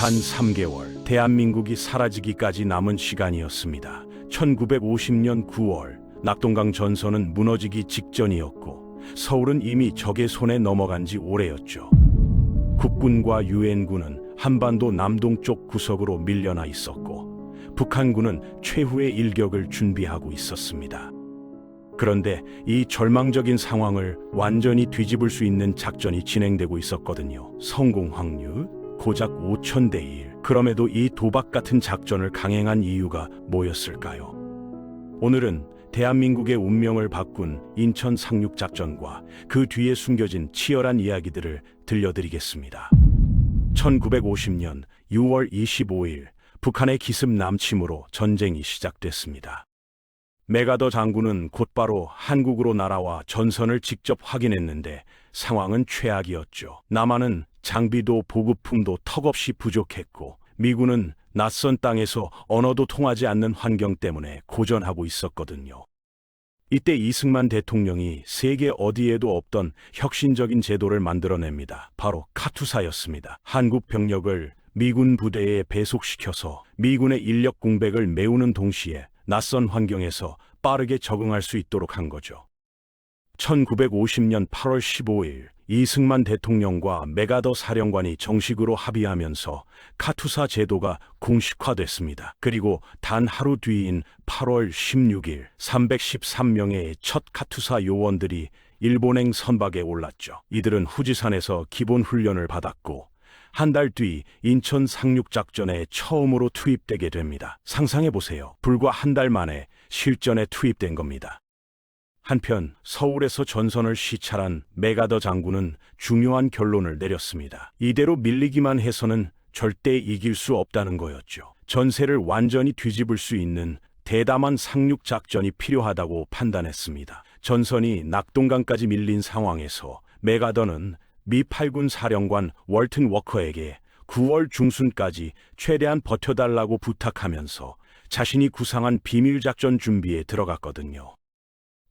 단 3개월, 대한민국이 사라지기까지 남은 시간이었습니다. 1950년 9월, 낙동강 전선은 무너지기 직전이었고 서울은 이미 적의 손에 넘어간 지 오래였죠. 국군과 유엔군은 한반도 남동쪽 구석으로 밀려나 있었고 북한군은 최후의 일격을 준비하고 있었습니다. 그런데 이 절망적인 상황을 완전히 뒤집을 수 있는 작전이 진행되고 있었거든요. 성공 확률 고작 5,000대 1. 그럼에도 이 도박 같은 작전을 강행한 이유가 뭐였을까요? 오늘은 대한민국의 운명을 바꾼 인천 상륙작전과 그 뒤에 숨겨진 치열한 이야기들을 들려드리겠습니다. 1950년 6월 25일, 북한의 기습 남침으로 전쟁이 시작됐습니다. 메가더 장군은 곧바로 한국으로 날아와 전선을 직접 확인했는데 상황은 최악이었죠. 남한은 장비도 보급품도 턱없이 부족했고 미군은 낯선 땅에서 언어도 통하지 않는 환경 때문에 고전하고 있었거든요. 이때 이승만 대통령이 세계 어디에도 없던 혁신적인 제도를 만들어냅니다. 바로 카투사였습니다. 한국 병력을 미군 부대에 배속시켜서 미군의 인력 공백을 메우는 동시에 낯선 환경에서 빠르게 적응할 수 있도록 한 거죠. 1950년 8월 15일, 이승만 대통령과 메가더 사령관이 정식으로 합의하면서 카투사 제도가 공식화됐습니다. 그리고 단 하루 뒤인 8월 16일, 313명의 첫 카투사 요원들이 일본행 선박에 올랐죠. 이들은 후지산에서 기본 훈련을 받았고 한 달 뒤 인천 상륙작전에 처음으로 투입되게 됩니다. 상상해보세요. 불과 한 달 만에 실전에 투입된 겁니다. 한편 서울에서 전선을 시찰한 메가더 장군은 중요한 결론을 내렸습니다. 이대로 밀리기만 해서는 절대 이길 수 없다는 거였죠. 전세를 완전히 뒤집을 수 있는 대담한 상륙작전이 필요하다고 판단했습니다. 전선이 낙동강까지 밀린 상황에서 메가더는 미 8군 사령관 월튼 워커에게 9월 중순까지 최대한 버텨달라고 부탁하면서 자신이 구상한 비밀작전 준비에 들어갔거든요.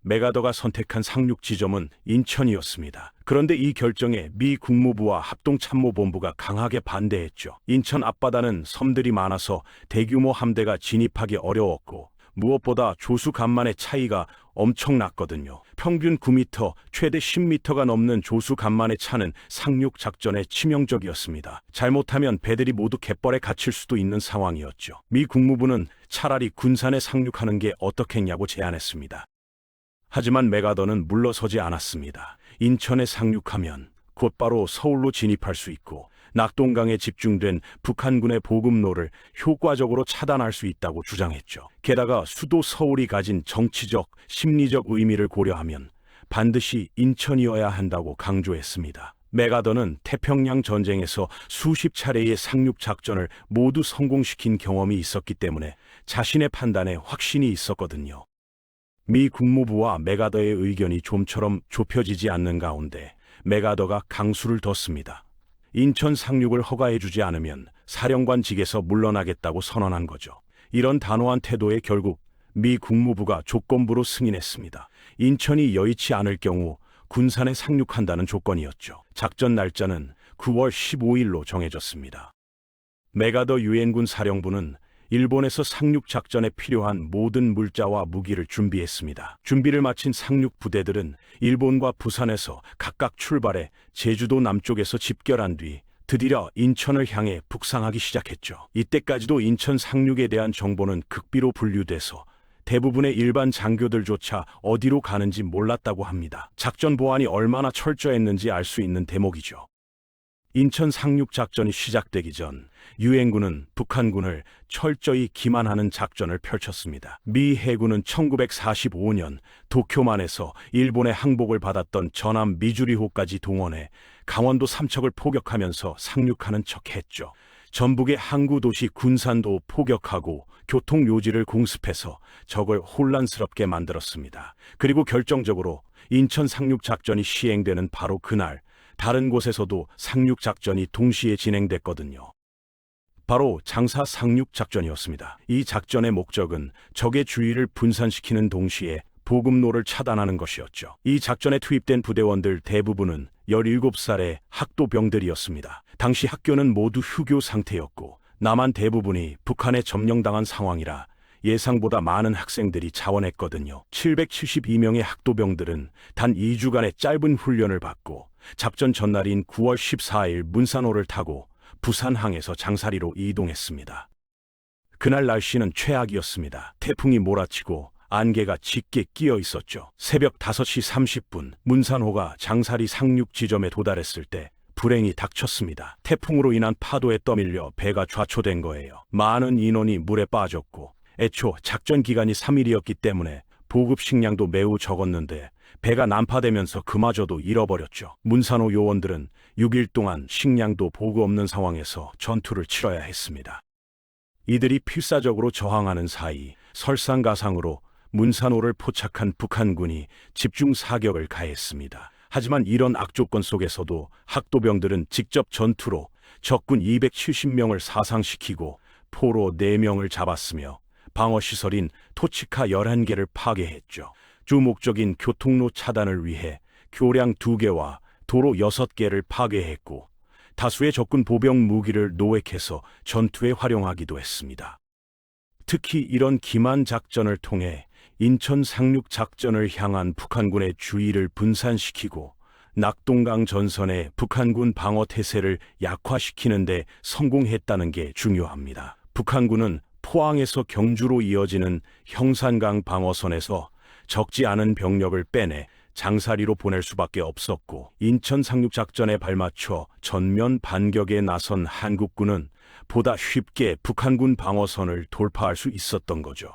메가더가 선택한 상륙 지점은 인천이었습니다. 그런데 이 결정에 미 국무부와 합동참모본부가 강하게 반대했죠. 인천 앞바다는 섬들이 많아서 대규모 함대가 진입하기 어려웠고 무엇보다 조수 간만의 차이가 엄청났거든요. 평균 9m, 최대 10m가 넘는 조수 간만의 차는 상륙 작전에 치명적이었습니다. 잘못하면 배들이 모두 갯벌에 갇힐 수도 있는 상황이었죠. 미 국무부는 차라리 군산에 상륙하는 게 어떻겠냐고 제안했습니다. 하지만 메가더는 물러서지 않았습니다. 인천에 상륙하면 곧바로 서울로 진입할 수 있고 낙동강에 집중된 북한군의 보급로를 효과적으로 차단할 수 있다고 주장했죠. 게다가 수도 서울이 가진 정치적, 심리적 의미를 고려하면 반드시 인천이어야 한다고 강조했습니다. 메가더는 태평양 전쟁에서 수십 차례의 상륙 작전을 모두 성공시킨 경험이 있었기 때문에 자신의 판단에 확신이 있었거든요. 미 국무부와 메가더의 의견이 좀처럼 좁혀지지 않는 가운데 메가더가 강수를 뒀습니다. 인천 상륙을 허가해주지 않으면 사령관직에서 물러나겠다고 선언한 거죠. 이런 단호한 태도에 결국 미 국무부가 조건부로 승인했습니다. 인천이 여의치 않을 경우 군산에 상륙한다는 조건이었죠. 작전 날짜는 9월 15일로 정해졌습니다. 메가더 유엔군 사령부는 일본에서 상륙 작전에 필요한 모든 물자와 무기를 준비했습니다. 준비를 마친 상륙 부대들은 일본과 부산에서 각각 출발해 제주도 남쪽에서 집결한 뒤 드디어 인천을 향해 북상하기 시작했죠. 이때까지도 인천 상륙에 대한 정보는 극비로 분류돼서 대부분의 일반 장교들조차 어디로 가는지 몰랐다고 합니다. 작전 보안이 얼마나 철저했는지 알 수 있는 대목이죠. 인천 상륙 작전이 시작되기 전 유엔군은 북한군을 철저히 기만하는 작전을 펼쳤습니다. 미 해군은 1945년 도쿄만에서 일본의 항복을 받았던 전함 미주리호까지 동원해 강원도 삼척을 포격하면서 상륙하는 척했죠. 전북의 항구 도시 군산도 포격하고 교통 요지를 공습해서 적을 혼란스럽게 만들었습니다. 그리고 결정적으로 인천 상륙 작전이 시행되는 바로 그날 다른 곳에서도 상륙 작전이 동시에 진행됐거든요. 바로 장사 상륙 작전이었습니다. 이 작전의 목적은 적의 주의를 분산시키는 동시에 보급로를 차단하는 것이었죠. 이 작전에 투입된 부대원들 대부분은 17살의 학도병들이었습니다. 당시 학교는 모두 휴교 상태였고 남한 대부분이 북한에 점령당한 상황이라 예상보다 많은 학생들이 자원했거든요. 772명의 학도병들은 단 2주간의 짧은 훈련을 받고 작전 전날인 9월 14일 문산호를 타고 부산항에서 장사리로 이동했습니다. 그날 날씨는 최악이었습니다. 태풍이 몰아치고 안개가 짙게 끼어 있었죠. 새벽 5시 30분 문산호가 장사리 상륙 지점에 도달했을 때 불행이 닥쳤습니다. 태풍으로 인한 파도에 떠밀려 배가 좌초된 거예요. 많은 인원이 물에 빠졌고 애초 작전 기간이 3일이었기 때문에 보급 식량도 매우 적었는데 배가 난파되면서 그마저도 잃어버렸죠. 문산호 요원들은 6일 동안 식량도 보급 없는 상황에서 전투를 치러야 했습니다. 이들이 필사적으로 저항하는 사이 설상가상으로 문산호를 포착한 북한군이 집중 사격을 가했습니다. 하지만 이런 악조건 속에서도 학도병들은 직접 전투로 적군 270명을 사상시키고 포로 4명을 잡았으며 방어시설인 토치카 11개를 파괴했죠. 주 목적인 교통로 차단을 위해 교량 2개와 도로 6개를 파괴했고 다수의 적군 보병 무기를 노획해서 전투에 활용하기도 했습니다. 특히 이런 기만 작전을 통해 인천 상륙 작전을 향한 북한군의 주의를 분산시키고 낙동강 전선의 북한군 방어 태세를 약화시키는 데 성공했다는 게 중요합니다. 북한군은 포항에서 경주로 이어지는 형산강 방어선에서 적지 않은 병력을 빼내 장사리로 보낼 수밖에 없었고 인천 상륙작전에 발맞춰 전면 반격에 나선 한국군은 보다 쉽게 북한군 방어선을 돌파할 수 있었던 거죠.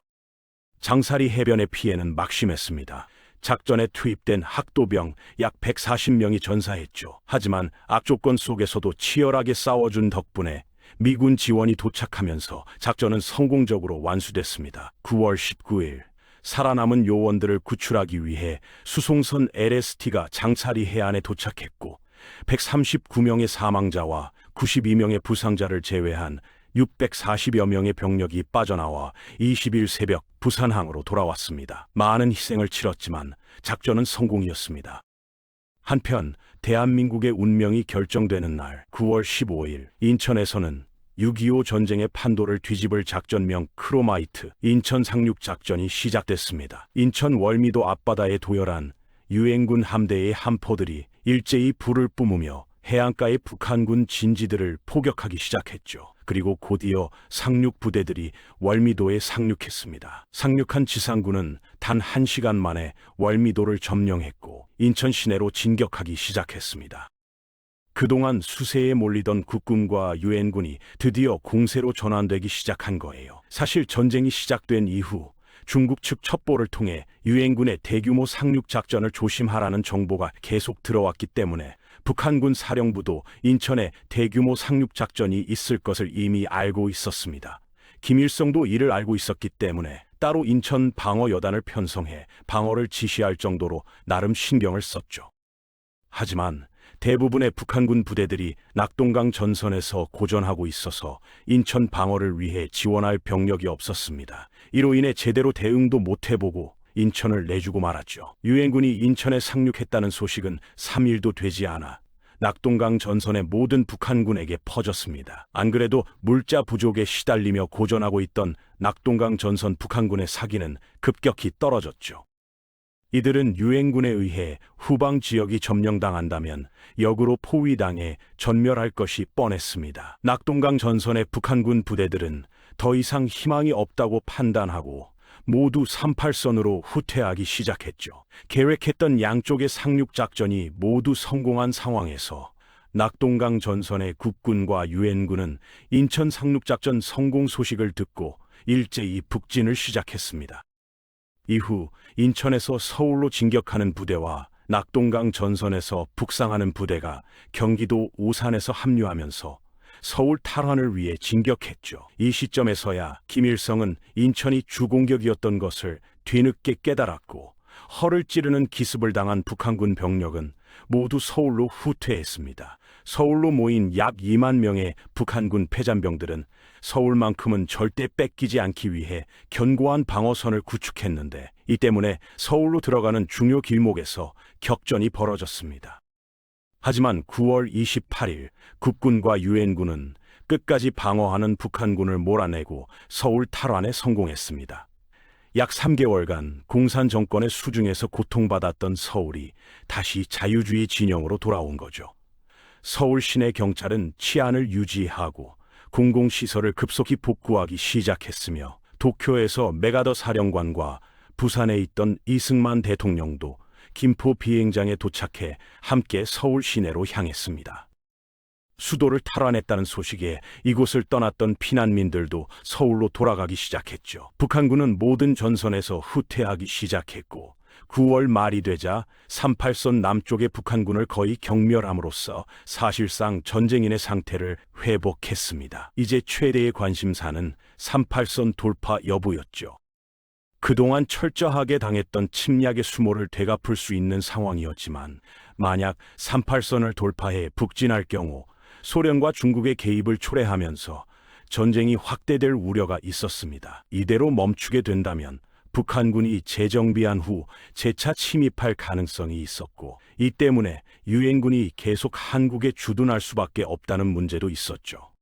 장사리 해변의 피해는 막심했습니다. 작전에 투입된 학도병 약 140명이 전사했죠. 하지만 악조건 속에서도 치열하게 싸워준 덕분에 미군 지원이 도착하면서 작전은 성공적으로 완수됐습니다. 9월 19일 살아남은 요원들을 구출하기 위해 수송선 LST가 장사리 해안에 도착했고 139명의 사망자와 92명의 부상자를 제외한 640여 명의 병력이 빠져나와 20일 새벽 부산항으로 돌아왔습니다. 많은 희생을 치렀지만 작전은 성공이었습니다. 한편 대한민국의 운명이 결정되는 날 9월 15일 인천에서는 6.25 전쟁의 판도를 뒤집을 작전명 크로마이트 인천 상륙 작전이 시작됐습니다. 인천 월미도 앞바다에 도열한 유엔군 함대의 함포들이 일제히 불을 뿜으며 해안가의 북한군 진지들을 포격하기 시작했죠. 그리고 곧이어 상륙 부대들이 월미도에 상륙했습니다. 상륙한 지상군은 단 1시간 만에 월미도를 점령했고 인천 시내로 진격하기 시작했습니다. 그동안 수세에 몰리던 국군과 유엔군이 드디어 공세로 전환되기 시작한 거예요. 사실 전쟁이 시작된 이후 중국 측 첩보를 통해 유엔군의 대규모 상륙 작전을 조심하라는 정보가 계속 들어왔기 때문에 북한군 사령부도 인천에 대규모 상륙 작전이 있을 것을 이미 알고 있었습니다. 김일성도 이를 알고 있었기 때문에 따로 인천 방어 여단을 편성해 방어를 지시할 정도로 나름 신경을 썼죠. 하지만 대부분의 북한군 부대들이 낙동강 전선에서 고전하고 있어서 인천 방어를 위해 지원할 병력이 없었습니다. 이로 인해 제대로 대응도 못해보고 인천을 내주고 말았죠. 유엔군이 인천에 상륙했다는 소식은 3일도 되지 않아 낙동강 전선의 모든 북한군에게 퍼졌습니다. 안 그래도 물자 부족에 시달리며 고전하고 있던 낙동강 전선 북한군의 사기는 급격히 떨어졌죠. 이들은 유엔군에 의해 후방 지역이 점령당한다면 역으로 포위당해 전멸할 것이 뻔했습니다. 낙동강 전선의 북한군 부대들은 더 이상 희망이 없다고 판단하고 모두 38선으로 후퇴하기 시작했죠. 계획했던 양쪽의 상륙 작전이 모두 성공한 상황에서 낙동강 전선의 국군과 유엔군은 인천 상륙 작전 성공 소식을 듣고 일제히 북진을 시작했습니다. 이후 인천에서 서울로 진격하는 부대와 낙동강 전선에서 북상하는 부대가 경기도 오산에서 합류하면서 서울 탈환을 위해 진격했죠. 이 시점에서야 김일성은 인천이 주공격이었던 것을 뒤늦게 깨달았고 허를 찌르는 기습을 당한 북한군 병력은 모두 서울로 후퇴했습니다. 서울로 모인 약 2만 명의 북한군 패잔병들은 서울만큼은 절대 뺏기지 않기 위해 견고한 방어선을 구축했는데, 이 때문에 서울로 들어가는 중요 길목에서 격전이 벌어졌습니다. 하지만 9월 28일 국군과 유엔군은 끝까지 방어하는 북한군을 몰아내고 서울 탈환에 성공했습니다. 약 3개월간 공산 정권의 수중에서 고통받았던 서울이 다시 자유주의 진영으로 돌아온 거죠. 서울 시내 경찰은 치안을 유지하고 공공시설을 급속히 복구하기 시작했으며, 도쿄에서 메가더 사령관과 부산에 있던 이승만 대통령도 김포 비행장에 도착해 함께 서울 시내로 향했습니다. 수도를 탈환했다는 소식에 이곳을 떠났던 피난민들도 서울로 돌아가기 시작했죠. 북한군은 모든 전선에서 후퇴하기 시작했고, 9월 말이 되자 38선 남쪽의 북한군을 거의 경멸함으로써 사실상 전쟁인의 상태를 회복했습니다. 이제 최대의 관심사는 38선 돌파 여부였죠. 그동안 철저하게 당했던 침략의 수모를 되갚을 수 있는 상황이었지만, 만약 38선을 돌파해 북진할 경우 소련과 중국의 개입을 초래하면서 전쟁이 확대될 우려가 있었습니다. 이대로 멈추게 된다면 북한군이 재정비한 후 재차 침입할 가능성이 있었고, 이 때문에 유엔군이 계속 한국에 주둔할 수밖에 없다는 문제도 있었죠.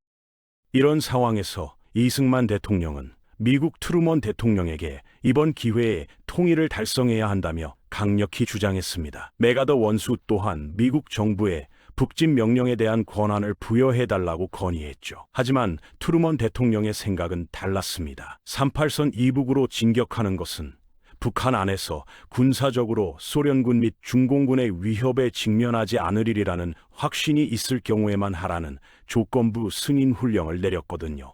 이런 상황에서 이승만 대통령은 미국 트루먼 대통령에게 이번 기회에 통일을 달성해야 한다며 강력히 주장했습니다. 메가더 원수 또한 미국 정부에 북진 명령에 대한 권한을 부여해달라고 건의했죠. 하지만 트루먼 대통령의 생각은 달랐습니다. 38선 이북으로 진격하는 것은 북한 안에서 군사적으로 소련군 및 중공군의 위협에 직면하지 않으리라는 확신이 있을 경우에만 하라는 조건부 승인 훈령을 내렸거든요.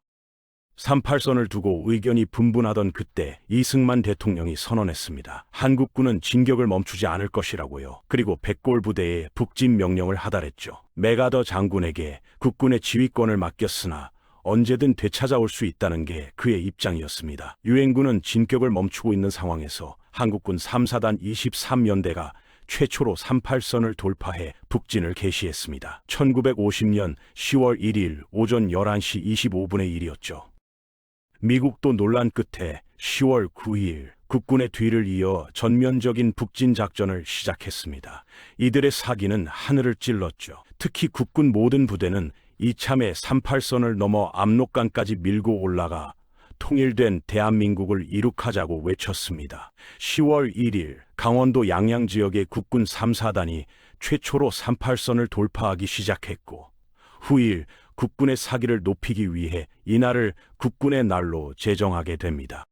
38선을 두고 의견이 분분하던 그때 이승만 대통령이 선언했습니다. 한국군은 진격을 멈추지 않을 것이라고요. 그리고 백골 부대에 북진 명령을 하달했죠. 메가더 장군에게 국군의 지휘권을 맡겼으나 언제든 되찾아올 수 있다는 게 그의 입장이었습니다. 유엔군은 진격을 멈추고 있는 상황에서 한국군 3사단 23연대가 최초로 38선을 돌파해 북진을 개시했습니다. 1950년 10월 1일 오전 11시 25분의 일이었죠. 미국도 논란 끝에 10월 9일 국군의 뒤를 이어 전면적인 북진 작전을 시작했습니다. 이들의 사기는 하늘을 찔렀죠. 특히 국군 모든 부대는 이참에 38선을 넘어 압록강까지 밀고 올라가 통일된 대한민국을 이룩하자고 외쳤습니다. 10월 1일 강원도 양양 지역의 국군 3사단이 최초로 38선을 돌파하기 시작했고, 후일 국군의 사기를 높이기 위해 이날을 국군의 날로 제정하게 됩니다.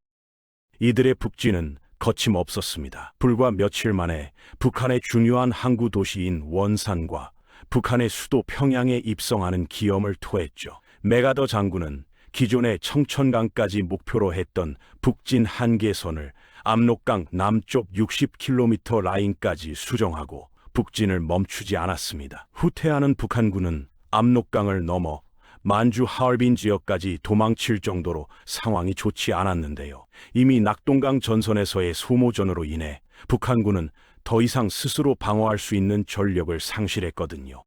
이들의 북진은 거침없었습니다. 불과 며칠 만에 북한의 중요한 항구 도시인 원산과 북한의 수도 평양에 입성하는 기염을 토했죠. 메가더 장군은 기존의 청천강까지 목표로 했던 북진 한계선을 압록강 남쪽 60km 라인까지 수정하고 북진을 멈추지 않았습니다. 후퇴하는 북한군은 압록강을 넘어 만주 하얼빈 지역까지 도망칠 정도로 상황이 좋지 않았는데요. 이미 낙동강 전선에서의 소모전으로 인해 북한군은 더 이상 스스로 방어할 수 있는 전력을 상실했거든요.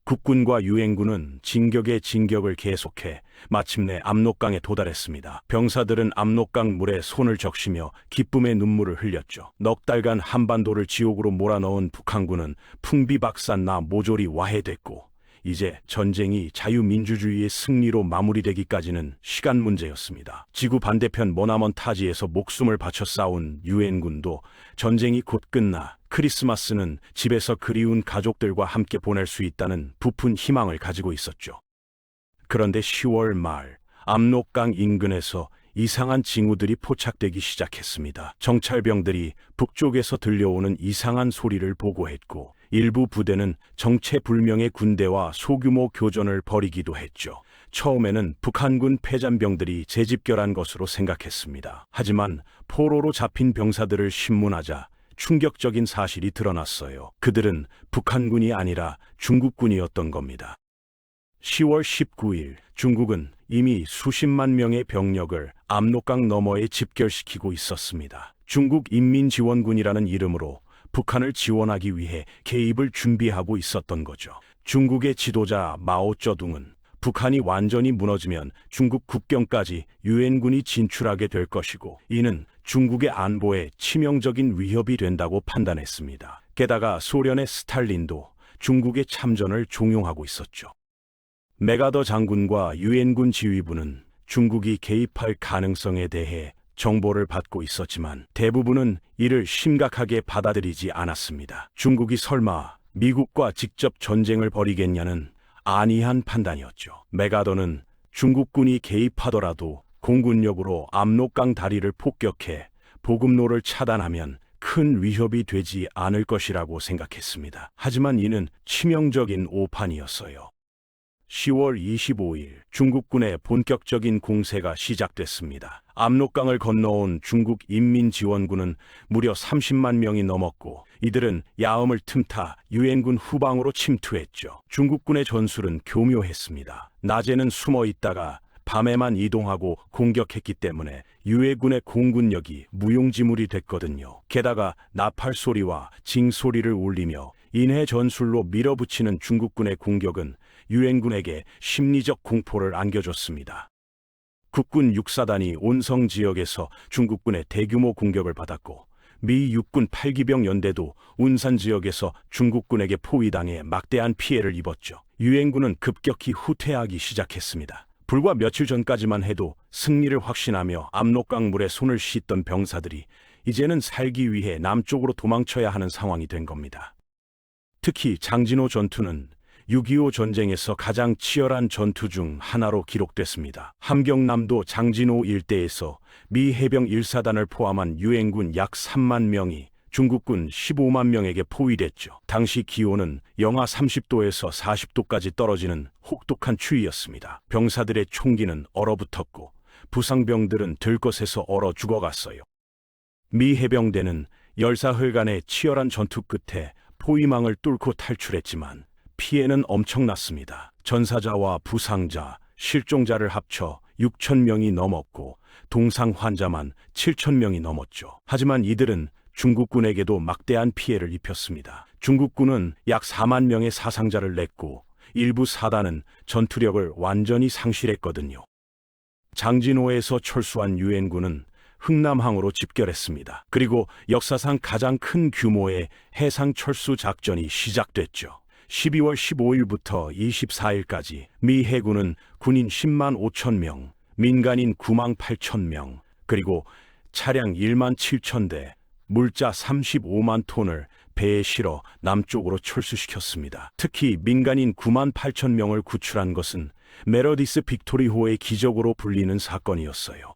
국군과 유엔군은 진격의 진격을 계속해 마침내 압록강에 도달했습니다. 병사들은 압록강 물에 손을 적시며 기쁨의 눈물을 흘렸죠. 넉 달간 한반도를 지옥으로 몰아넣은 북한군은 풍비박산나 모조리 와해됐고, 이제 전쟁이 자유민주주의의 승리로 마무리되기까지는 시간 문제였습니다. 지구 반대편 머나먼 타지에서 목숨을 바쳐 싸운 유엔군도 전쟁이 곧 끝나 크리스마스는 집에서 그리운 가족들과 함께 보낼 수 있다는 부푼 희망을 가지고 있었죠. 그런데 10월 말 압록강 인근에서 이상한 징후들이 포착되기 시작했습니다. 정찰병들이 북쪽에서 들려오는 이상한 소리를 보고했고, 일부 부대는 정체불명의 군대와 소규모 교전을 벌이기도 했죠. 처음에는 북한군 패잔병들이 재집결한 것으로 생각했습니다. 하지만 포로로 잡힌 병사들을 신문하자 충격적인 사실이 드러났어요. 그들은 북한군이 아니라 중국군이었던 겁니다. 10월 19일 중국은 이미 수십만 명의 병력을 압록강 너머에 집결시키고 있었습니다. 중국인민지원군이라는 이름으로 북한을 지원하기 위해 개입을 준비하고 있었던 거죠. 중국의 지도자 마오쩌둥은 북한이 완전히 무너지면 중국 국경까지 유엔군이 진출하게 될 것이고 이는 중국의 안보에 치명적인 위협이 된다고 판단했습니다. 게다가 소련의 스탈린도 중국의 참전을 종용하고 있었죠. 메가더 장군과 유엔군 지휘부는 중국이 개입할 가능성에 대해 정보를 받고 있었지만 대부분은 이를 심각하게 받아들이지 않았습니다. 중국이 설마 미국과 직접 전쟁을 벌이겠냐는 안이한 판단이었죠. 메가더는 중국군이 개입하더라도 공군력으로 압록강 다리를 폭격해 보급로를 차단하면 큰 위협이 되지 않을 것이라고 생각했습니다. 하지만 이는 치명적인 오판이었어요. 10월 25일 중국군의 본격적인 공세가 시작됐습니다. 압록강을 건너온 중국 인민지원군은 무려 30만 명이 넘었고 이들은 야음을 틈타 유엔군 후방으로 침투했죠. 중국군의 전술은 교묘했습니다. 낮에는 숨어 있다가 밤에만 이동하고 공격했기 때문에 유엔군의 공군력이 무용지물이 됐거든요. 게다가 나팔 소리와 징 소리를 울리며 인해 전술로 밀어붙이는 중국군의 공격은 유엔군에게 심리적 공포를 안겨줬습니다. 국군 육사단이 온성 지역에서 중국군의 대규모 공격을 받았고 미 육군 8기병 연대도 운산 지역에서 중국군에게 포위당해 막대한 피해를 입었죠. 유엔군은 급격히 후퇴하기 시작했습니다. 불과 며칠 전까지만 해도 승리를 확신하며 압록강 물에 손을 씻던 병사들이 이제는 살기 위해 남쪽으로 도망쳐야 하는 상황이 된 겁니다. 특히 장진호 전투는 6.25 전쟁에서 가장 치열한 전투 중 하나로 기록됐습니다. 함경남도 장진호 일대에서 미 해병 1사단을 포함한 유엔군 약 3만 명이 중국군 15만 명에게 포위됐죠. 당시 기온은 영하 30도에서 40도까지 떨어지는 혹독한 추위였습니다. 병사들의 총기는 얼어붙었고 부상병들은 들것에서 얼어 죽어갔어요. 미 해병대는 열사흘간의 치열한 전투 끝에 포위망을 뚫고 탈출했지만 피해는 엄청났습니다. 전사자와 부상자, 실종자를 합쳐 6천 명이 넘었고 동상 환자만 7천 명이 넘었죠. 하지만 이들은 중국군에게도 막대한 피해를 입혔습니다. 중국군은 약 4만 명의 사상자를 냈고 일부 사단은 전투력을 완전히 상실했거든요. 장진호에서 철수한 유엔군은 흥남항으로 집결했습니다. 그리고 역사상 가장 큰 규모의 해상 철수 작전이 시작됐죠. 12월 15일부터 24일까지 미 해군은 군인 10만 5천 명, 민간인 9만 8천 명, 그리고 차량 1만 7천 대, 물자 35만 톤을 배에 실어 남쪽으로 철수시켰습니다. 특히 민간인 9만 8천 명을 구출한 것은 메러디스 빅토리호의 기적으로 불리는 사건이었어요.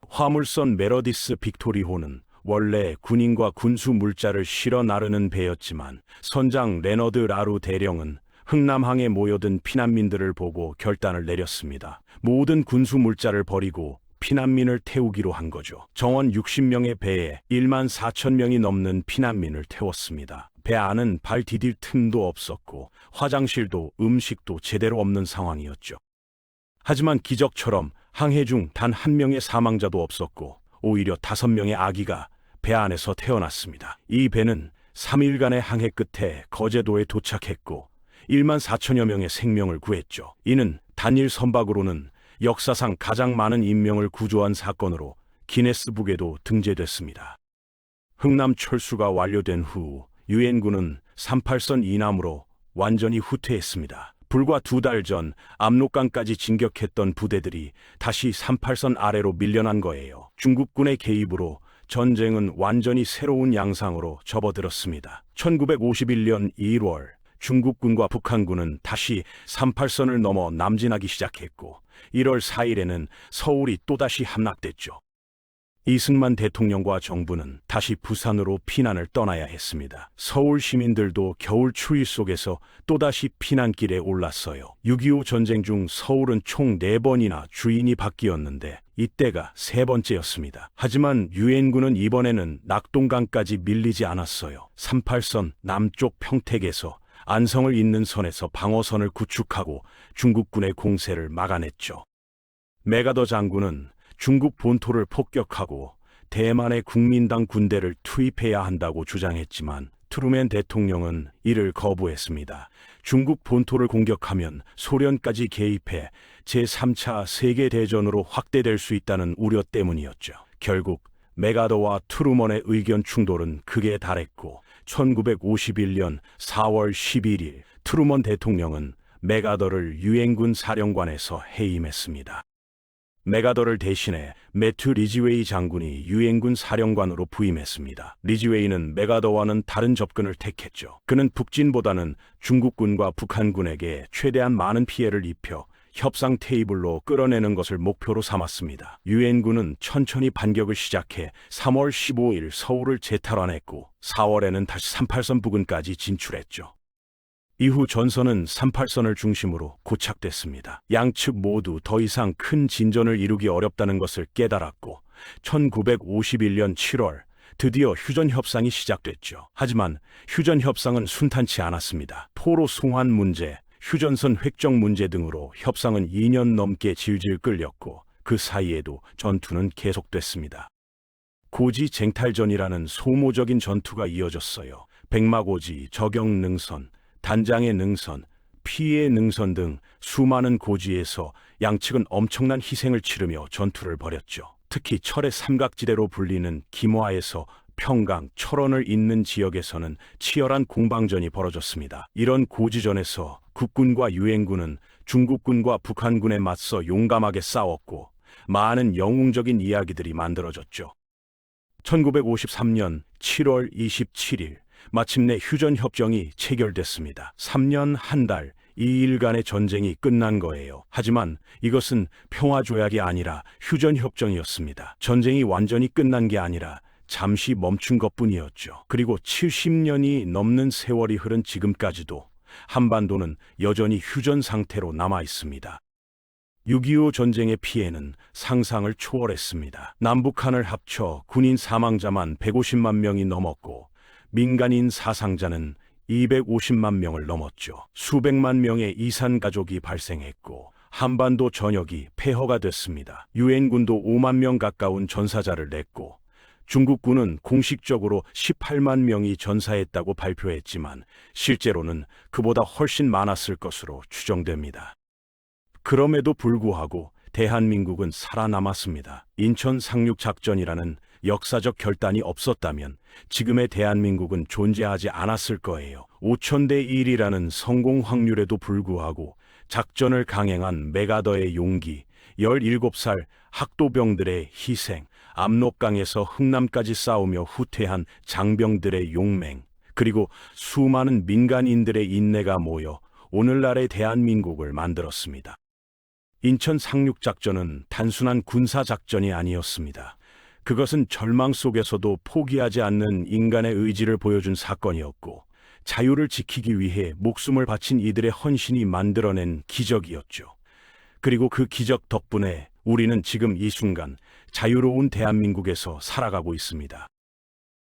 화물선 메러디스 빅토리호는 원래 군인과 군수 물자를 실어 나르는 배였지만 선장 레너드 라루 대령은 흥남항에 모여든 피난민들을 보고 결단을 내렸습니다. 모든 군수 물자를 버리고 피난민을 태우기로 한 거죠. 정원 60명의 배에 1만 4천 명이 넘는 피난민을 태웠습니다. 배 안은 발 디딜 틈도 없었고 화장실도 음식도 제대로 없는 상황이었죠. 하지만 기적처럼 항해 중 단 한 명의 사망자도 없었고 오히려 5명의 아기가 배 안에서 태어났습니다. 이 배는 3일간의 항해 끝에 거제도에 도착했고 1만 4천여 명의 생명을 구했죠. 이는 단일 선박으로는 역사상 가장 많은 인명을 구조한 사건으로 기네스북에도 등재됐습니다. 흥남 철수가 완료된 후 유엔군은 38선 이남으로 완전히 후퇴했습니다. 불과 2달 전 압록강까지 진격했던 부대들이 다시 38선 아래로 밀려난 거예요. 중국군의 개입으로 전쟁은 완전히 새로운 양상으로 접어들었습니다. 1951년 1월 중국군과 북한군은 다시 38선을 넘어 남진하기 시작했고 1월 4일에는 서울이 또다시 함락됐죠. 이승만 대통령과 정부는 다시 부산으로 피난을 떠나야 했습니다. 서울 시민들도 겨울 추위 속에서 또다시 피난길에 올랐어요. 6.25 전쟁 중 서울은 총 4번이나 주인이 바뀌었는데 이때가 3번째였습니다. 하지만 유엔군은 이번에는 낙동강까지 밀리지 않았어요. 38선 남쪽 평택에서 안성을 잇는 선에서 방어선을 구축하고 중국군의 공세를 막아냈죠. 메가더 장군은 중국 본토를 폭격하고 대만의 국민당 군대를 투입해야 한다고 주장했지만 트루먼 대통령은 이를 거부했습니다. 중국 본토를 공격하면 소련까지 개입해 제3차 세계대전으로 확대될 수 있다는 우려 때문이었죠. 결국 맥아더와 트루먼의 의견 충돌은 극에 달했고 1951년 4월 11일 트루먼 대통령은 맥아더를 유엔군 사령관에서 해임했습니다. 맥아더를 대신해 매튜 리지웨이 장군이 유엔군 사령관으로 부임했습니다. 리지웨이는 맥아더와는 다른 접근을 택했죠. 그는 북진보다는 중국군과 북한군에게 최대한 많은 피해를 입혀 협상 테이블로 끌어내는 것을 목표로 삼았습니다. 유엔군은 천천히 반격을 시작해 3월 15일 서울을 재탈환했고 4월에는 다시 38선 부근까지 진출했죠. 이후 전선은 38선을 중심으로 고착됐습니다. 양측 모두 더 이상 큰 진전을 이루기 어렵다는 것을 깨달았고 1951년 7월 드디어 휴전 협상이 시작됐죠. 하지만 휴전 협상은 순탄치 않았습니다. 포로 송환 문제, 휴전선 획정 문제 등으로 협상은 2년 넘게 질질 끌렸고 그 사이에도 전투는 계속됐습니다. 고지 쟁탈전이라는 소모적인 전투가 이어졌어요. 백마고지, 적영능선, 단장의 능선, 피의 능선 등 수많은 고지에서 양측은 엄청난 희생을 치르며 전투를 벌였죠. 특히 철의 삼각지대로 불리는 김화에서 평강, 철원을 잇는 지역에서는 치열한 공방전이 벌어졌습니다. 이런 고지전에서 국군과 유엔군은 중국군과 북한군에 맞서 용감하게 싸웠고 많은 영웅적인 이야기들이 만들어졌죠. 1953년 7월 27일 마침내 휴전 협정이 체결됐습니다. 3년 1달 2일간의 전쟁이 끝난 거예요. 하지만 이것은 평화조약이 아니라 휴전 협정이었습니다. 전쟁이 완전히 끝난 게 아니라 잠시 멈춘 것뿐이었죠. 그리고 70년이 넘는 세월이 흐른 지금까지도 한반도는 여전히 휴전 상태로 남아 있습니다. 6.25 전쟁의 피해는 상상을 초월했습니다. 남북한을 합쳐 군인 사망자만 150만 명이 넘었고 민간인 사상자는 250만 명을 넘었죠. 수백만 명의 이산 가족이 발생했고 한반도 전역이 폐허가 됐습니다. 유엔군도 5만 명 가까운 전사자를 냈고 중국군은 공식적으로 18만 명이 전사했다고 발표했지만 실제로는 그보다 훨씬 많았을 것으로 추정됩니다. 그럼에도 불구하고 대한민국은 살아남았습니다. 인천 상륙작전이라는 역사적 결단이 없었다면 지금의 대한민국은 존재하지 않았을 거예요. 5,000대 1이라는 성공 확률에도 불구하고 작전을 강행한 맥아더의 용기, 17살 학도병들의 희생, 압록강에서 흥남까지 싸우며 후퇴한 장병들의 용맹, 그리고 수많은 민간인들의 인내가 모여 오늘날의 대한민국을 만들었습니다. 인천 상륙작전은 단순한 군사작전이 아니었습니다. 그것은 절망 속에서도 포기하지 않는 인간의 의지를 보여준 사건이었고 자유를 지키기 위해 목숨을 바친 이들의 헌신이 만들어낸 기적이었죠. 그리고 그 기적 덕분에 우리는 지금 이 순간 자유로운 대한민국에서 살아가고 있습니다.